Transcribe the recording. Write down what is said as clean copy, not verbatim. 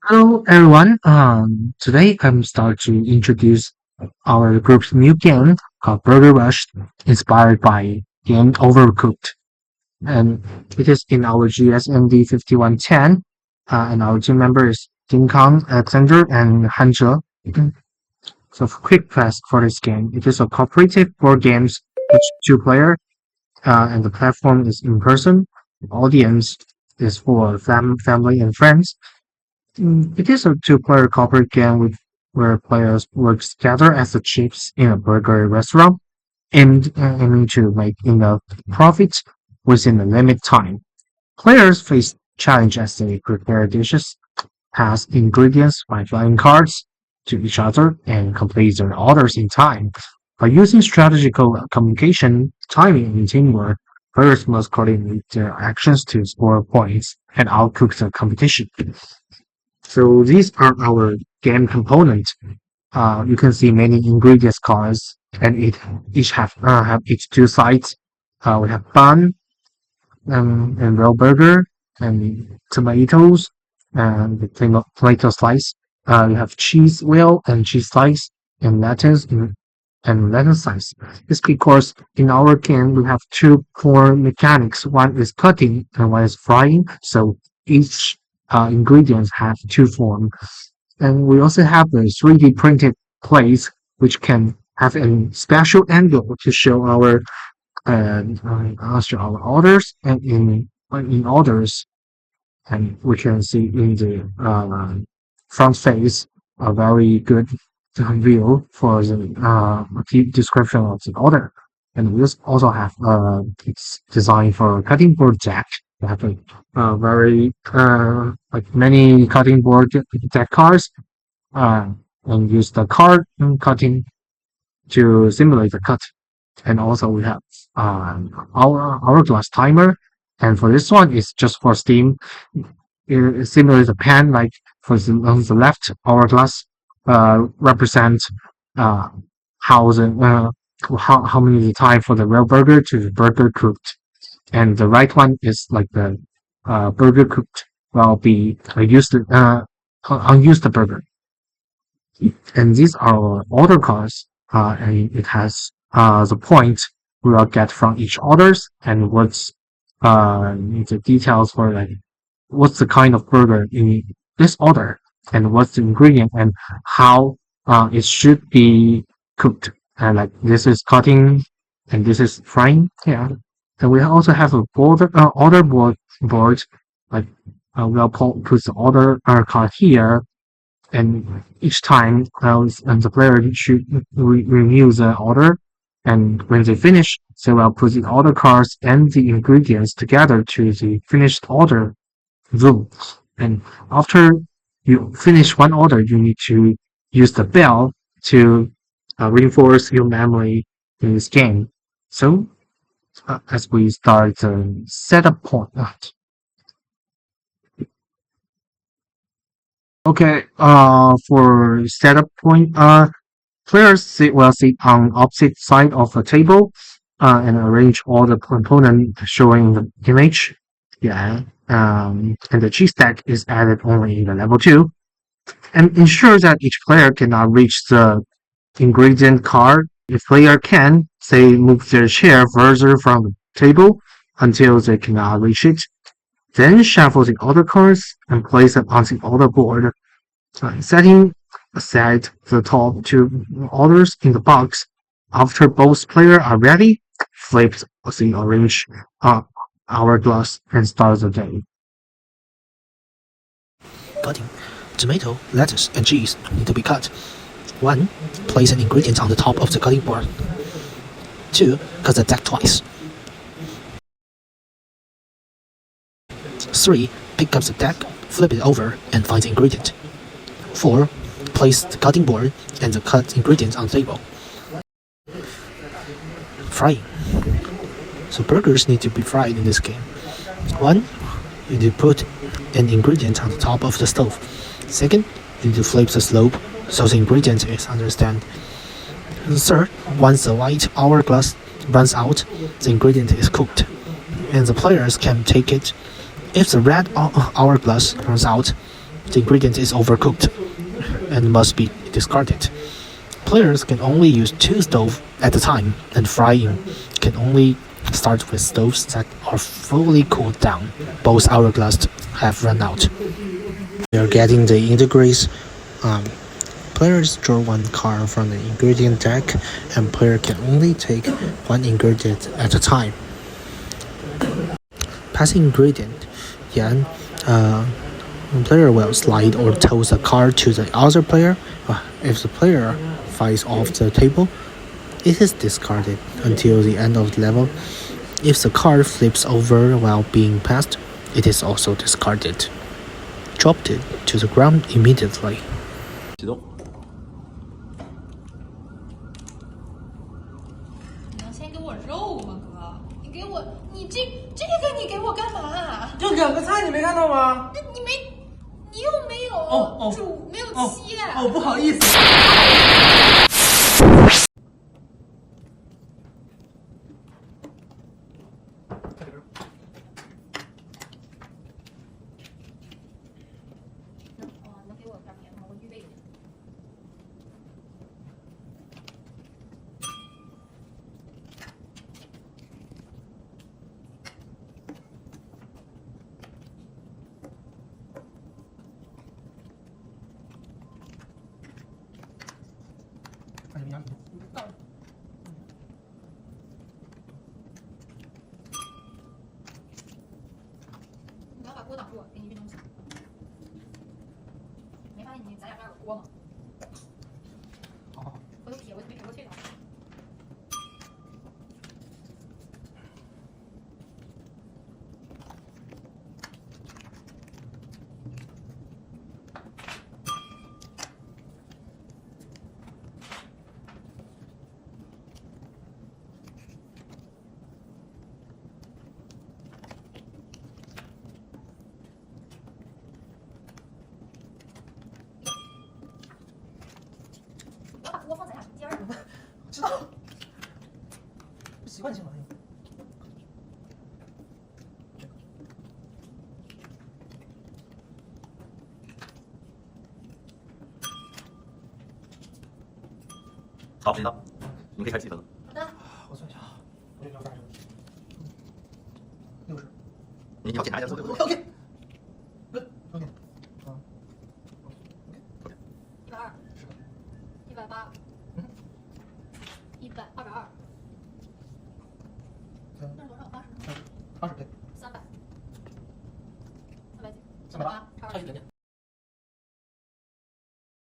Hello everyone. Today I'm start to introduce our group's new game called Burger Rush, inspired by game Overcooked, and it is in our GSMD 5110. And our team members King Kong, Alexander, and Hanzhe. So quick quest for this game. It is a cooperative board games which two-player, and the platform is in person. The audience is for family and friends. It is a two-player cooperative game where players work together as the chiefs in a burger restaurant, aiming to make enough profit within a limited time. Players face challenge as they prepare dishes, pass ingredients by flying cards to each other, and complete their orders in time. By using strategical communication, timing, and teamwork, players must coordinate their actions to score points and outcook the competition. So these are our game components. You can see many ingredients cards, and it each have each two sides. We have bun and raw burger and tomatoes and the tomato slice. We have cheese wheel and cheese slice and lettuce slice. It's because in our game we have two core mechanics. One is cutting and one is frying. So each ingredients have two forms. And we also have the 3D printed plates, which can have a special angle to show our orders, and in orders, and we can see in the front face a very good view for the deep description of the order. And we also have it's designed for cutting board jack. We have very like many cutting board jack cars, uh, and use the card cutting to simulate the cut. And also we have our hourglass timer, and for this one it's just for steam. It simulates a pan, like for the, on the left hourglass represents uh, how the how many the time for the real burger to the burger cooked, and the right one is like the burger cooked will be unused burger. And these are our order cards, and it has the point we will get from each orders, and what's the details for like what's the kind of burger in this order, and what's the ingredient, and how it should be cooked. And like this is cutting, and this is frying. Yeah. And we also have a order board, like we'll put the order card here, and each time and the player should renew the order, and when they finish, they will put the order cards and the ingredients together to the finished order room. And after you finish one order, you need to use the bell to reinforce your memory in this game. So as we start the setup point. Okay, for setup point, will sit on opposite side of the table, and arrange all the component showing the image. Yeah, and the cheese stack is added only in the level 2, and ensure that each player cannot reach the ingredient card. If player can, they move their chair further from the table until they cannot reach it. Then shuffle the order cards and place them on the order board, setting aside the top two orders in the box. After both players are ready, flip the orange hourglass and start the game. Cutting. Tomato, lettuce, and cheese need to be cut. 1. Place an ingredient on the top of the cutting board. 2. Cut the deck twice. 3. Pick up the deck, flip it over, and find the ingredient. 4. Place the cutting board and the cut ingredients on the table. Frying. So burgers need to be fried in this game. 1. You need to put an ingredient on the top of the stove. 2nd, you need to flip the slope so the ingredient is understand. 3rd, once the white hourglass runs out, the ingredient is cooked, and the players can take it. If the red hourglass runs out, the ingredient is overcooked and must be discarded. Players can only use 2 stoves at a time, and frying can only start with stoves that are fully cooled down. Both hourglass have run out. We are getting the ingredients. Players draw 1 card from the ingredient deck, and player can only take 1 ingredient at a time. Passing ingredient, then player will slide or toss a card to the other player. If the player flies off the table, it is discarded until the end of the level. If the card flips over while being passed, it is also discarded. Dropped it to the ground immediately. 启动。你要先给我肉吗，哥？你给我，这个你给我干嘛？就2个菜，你没看到吗？那你又没有煮，没有切。哦，不好意思。能给我点棉吗？我预备一点。你要把锅挡住，给你运东西。没发现咱俩这儿有锅吗？好，我有撇，我没撇过去的。不要把锅放咱俩中间儿。知道。不习惯性嘛。好，时间到，你们可以开始计分了。好的。我算一下啊，我这条大声。60。你要检查一下。OK。good。OK。120。180。